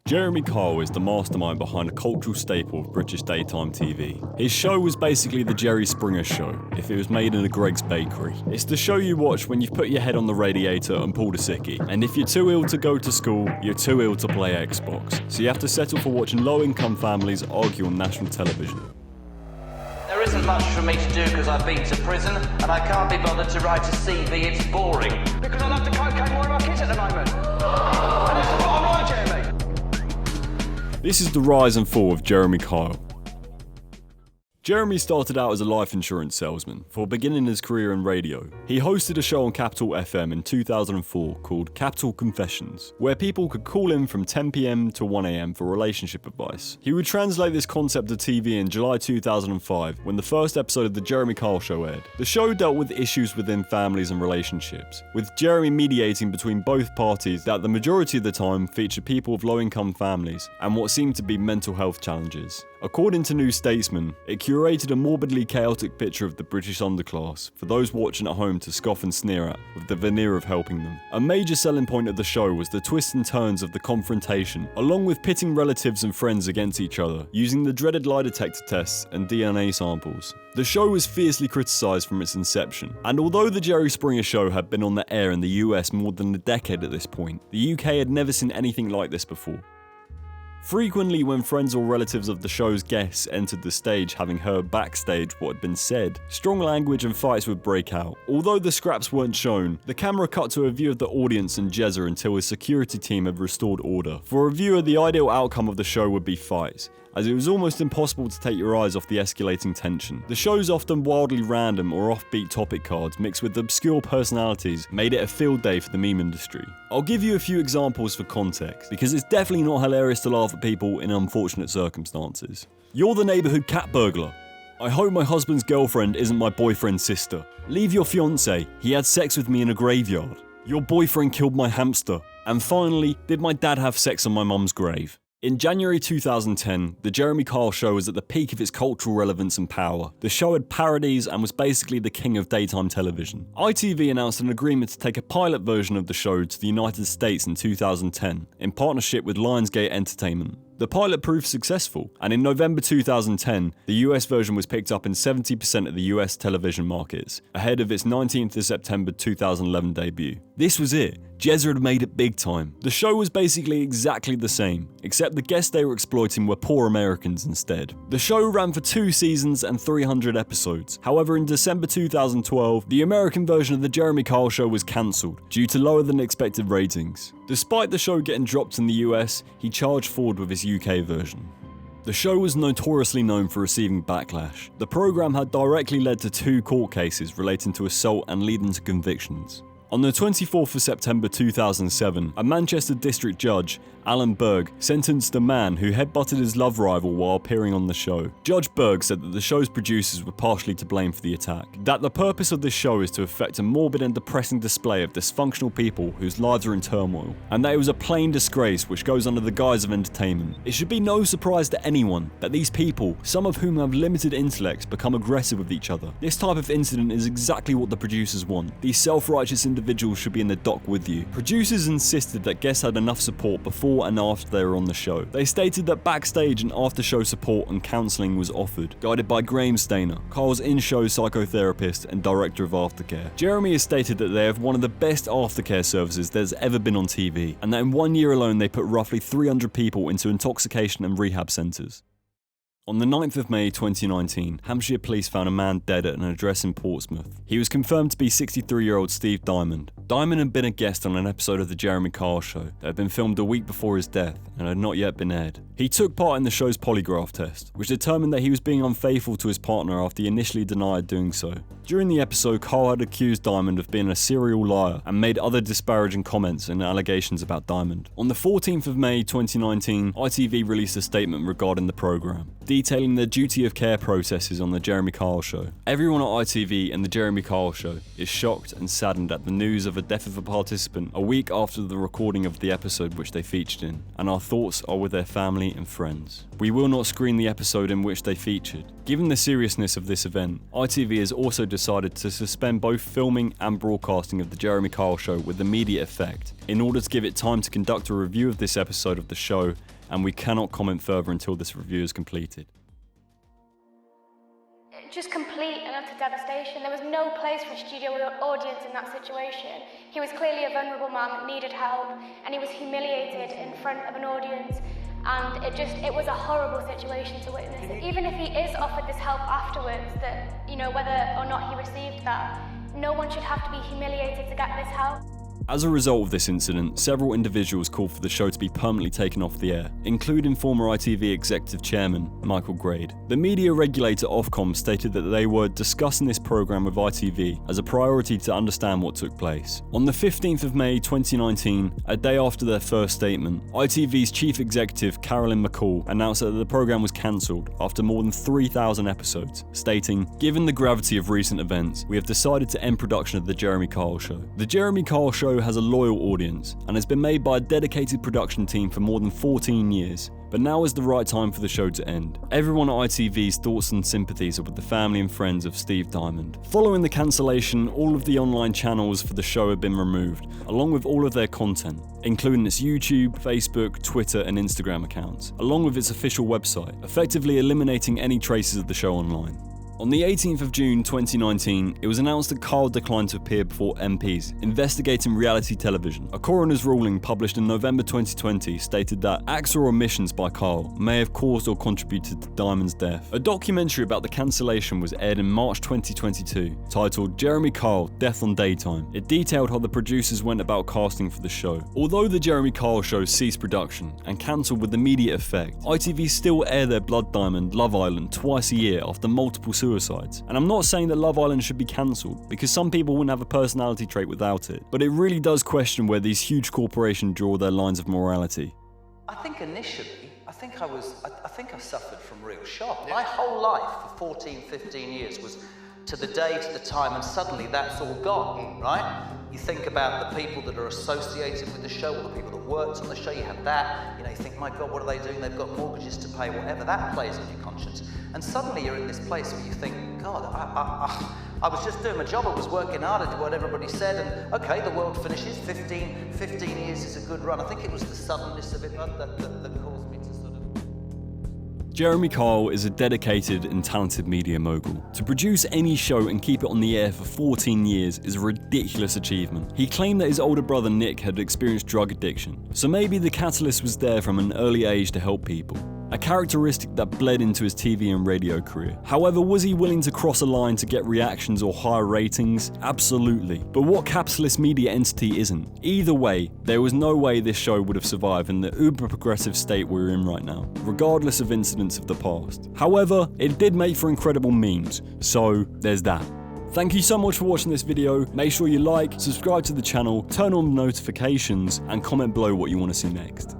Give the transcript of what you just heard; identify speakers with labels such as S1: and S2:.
S1: Jeremy Kyle is the mastermind behind a cultural staple of British daytime TV. His show was basically the Jerry Springer Show, if it was made in a Greggs bakery. It's the show you watch when you've put your head on the radiator and pulled a sickie, and if you're too ill to go to school, you're too ill to play Xbox. So you have to settle for watching low-income families argue on national television.
S2: There isn't much for me to do because I've been to prison, and I can't be bothered to write a CV, it's boring. Because I love the cocaine more of my kids at the moment. And that's the bottom line, Jeremy.
S1: This is the rise and fall of Jeremy Kyle. Jeremy started out as a life insurance salesman before beginning his career in radio. He hosted a show on Capital FM in 2004 called Capital Confessions, where people could call in from 10 PM to 1 AM for relationship advice. He would translate this concept to TV in July 2005 when the first episode of The Jeremy Kyle Show aired. The show dealt with issues within families and relationships, with Jeremy mediating between both parties that the majority of the time featured people of low-income families and what seemed to be mental health challenges. According to New Statesman, it curated a morbidly chaotic picture of the British underclass for those watching at home to scoff and sneer at, with the veneer of helping them. A major selling point of the show was the twists and turns of the confrontation, along with pitting relatives and friends against each other, using the dreaded lie detector tests and DNA samples. The show was fiercely criticised from its inception, and although the Jerry Springer Show had been on the air in the US more than a decade at this point, the UK had never seen anything like this before. Frequently, when friends or relatives of the show's guests entered the stage having heard backstage what had been said, strong language and fights would break out. Although the scraps weren't shown, the camera cut to a view of the audience and Jezza until his security team had restored order. For a viewer, the ideal outcome of the show would be fights, as it was almost impossible to take your eyes off the escalating tension. The show's often wildly random or offbeat topic cards mixed with obscure personalities made it a field day for the meme industry. I'll give you a few examples for context, because it's definitely not hilarious to laugh at people in unfortunate circumstances. You're the neighbourhood cat burglar. I hope my husband's girlfriend isn't my boyfriend's sister. Leave your fiancé, he had sex with me in a graveyard. Your boyfriend killed my hamster. And finally, did my dad have sex on my mum's grave? In January 2010, The Jeremy Kyle Show was at the peak of its cultural relevance and power. The show had parodies and was basically the king of daytime television. ITV announced an agreement to take a pilot version of the show to the United States in 2010, in partnership with Lionsgate Entertainment. The pilot proved successful, and in November 2010, the US version was picked up in 70% of the US television markets, ahead of its 19th of September 2011 debut. This was it. Jezza had made it big time. The show was basically exactly the same, except the guests they were exploiting were poor Americans instead. The show ran for 2 seasons and 300 episodes. However, in December 2012, the American version of The Jeremy Kyle Show was cancelled due to lower than expected ratings. Despite the show getting dropped in the US, he charged forward with his UK version. The show was notoriously known for receiving backlash. The programme had directly led to 2 court cases relating to assault and leading to convictions. On the 24th of September 2007, a Manchester district judge, Alan Berg, sentenced a man who headbutted his love rival while appearing on the show. Judge Berg said that the show's producers were partially to blame for the attack, that the purpose of this show is to effect a morbid and depressing display of dysfunctional people whose lives are in turmoil, and that it was a plain disgrace which goes under the guise of entertainment. It should be no surprise to anyone that these people, some of whom have limited intellects, become aggressive with each other. This type of incident is exactly what the producers want. These self-righteous individuals should be in the dock with you. Producers insisted that guests had enough support before and after they were on the show. They stated that backstage and after-show support and counselling was offered, guided by Graham Stainer, Kyle's in-show psychotherapist and director of aftercare. Jeremy has stated that they have one of the best aftercare services there's ever been on TV, and that in 1 year alone they put roughly 300 people into intoxication and rehab centres. On the 9th of May 2019, Hampshire police found a man dead at an address in Portsmouth. He was confirmed to be 63-year-old Steve Diamond. Diamond had been a guest on an episode of The Jeremy Kyle Show that had been filmed a week before his death and had not yet been aired. He took part in the show's polygraph test, which determined that he was being unfaithful to his partner after he initially denied doing so. During the episode, Kyle had accused Diamond of being a serial liar and made other disparaging comments and allegations about Diamond. On the 14th of May 2019, ITV released a statement regarding the programme, detailing the duty of care processes on The Jeremy Kyle Show. Everyone at ITV and The Jeremy Kyle Show is shocked and saddened at the news of the death of a participant a week after the recording of the episode which they featured in, and our thoughts are with their family and friends. We will not screen the episode in which they featured. Given the seriousness of this event, ITV has also decided to suspend both filming and broadcasting of The Jeremy Kyle Show with immediate effect, in order to give it time to conduct a review of this episode of the show and we cannot comment further until this review is completed.
S3: Just complete and utter devastation. There was no place for a studio audience in that situation. He was clearly a vulnerable man that needed help, and he was humiliated in front of an audience, and it was a horrible situation to witness. Even if he is offered this help afterwards, that, you know, whether or not he received that, no one should have to be humiliated to get this help.
S1: As a result of this incident, several individuals called for the show to be permanently taken off the air, including former ITV Executive Chairman Michael Grade. The media regulator Ofcom stated that they were discussing this programme with ITV as a priority to understand what took place. On the 15th of May 2019, a day after their first statement, ITV's Chief Executive Carolyn McCall announced that the programme was cancelled after more than 3,000 episodes, stating, "Given the gravity of recent events, we have decided to end production of The Jeremy Kyle Show. The Jeremy Kyle Show has a loyal audience and has been made by a dedicated production team for more than 14 years. But now is the right time for the show to end. Everyone at ITV's thoughts and sympathies are with the family and friends of Steve Diamond." Following the cancellation, all of the online channels for the show have been removed, along with all of their content, including its YouTube, Facebook, Twitter and Instagram accounts, along with its official website, effectively eliminating any traces of the show online. On the 18th of June 2019, it was announced that Kyle declined to appear before MPs investigating reality television. A coroner's ruling published in November 2020 stated that acts or omissions by Kyle may have caused or contributed to Diamond's death. A documentary about the cancellation was aired in March 2022, titled Jeremy Kyle, Death on Daytime. It detailed how the producers went about casting for the show. Although the Jeremy Kyle Show ceased production and cancelled with immediate effect, ITV still air their Blood Diamond Love Island twice a year after multiple suicides. And I'm not saying that Love Island should be cancelled, because some people wouldn't have a personality trait without it, but it really does question where these huge corporations draw their lines of morality.
S2: I think initially, I think I suffered from real shock. My whole life for 14, 15 years was to the day, to the time, and suddenly that's all gone, right? You think about the people that are associated with the show, or the people that worked on the show, you have that, you think, my God, what are they doing? They've got mortgages to pay, whatever, that plays on your conscience. And suddenly you're in this place where you think, God, I was just doing my job, I was working hard, I did what everybody said, and okay, the world finishes, 15 years is a good run. I think it was the suddenness of it that caused me to sort of...
S1: Jeremy Kyle is a dedicated and talented media mogul. To produce any show and keep it on the air for 14 years is a ridiculous achievement. He claimed that his older brother Nick had experienced drug addiction, so maybe the catalyst was there from an early age to help people. A characteristic that bled into his TV and radio career. However, was he willing to cross a line to get reactions or higher ratings? Absolutely. But what capitalist media entity isn't? Either way, there was no way this show would have survived in the uber progressive state we're in right now, regardless of incidents of the past. However, it did make for incredible memes, so there's that. Thank you so much for watching this video. Make sure you like, subscribe to the channel, turn on the notifications, and comment below what you want to see next.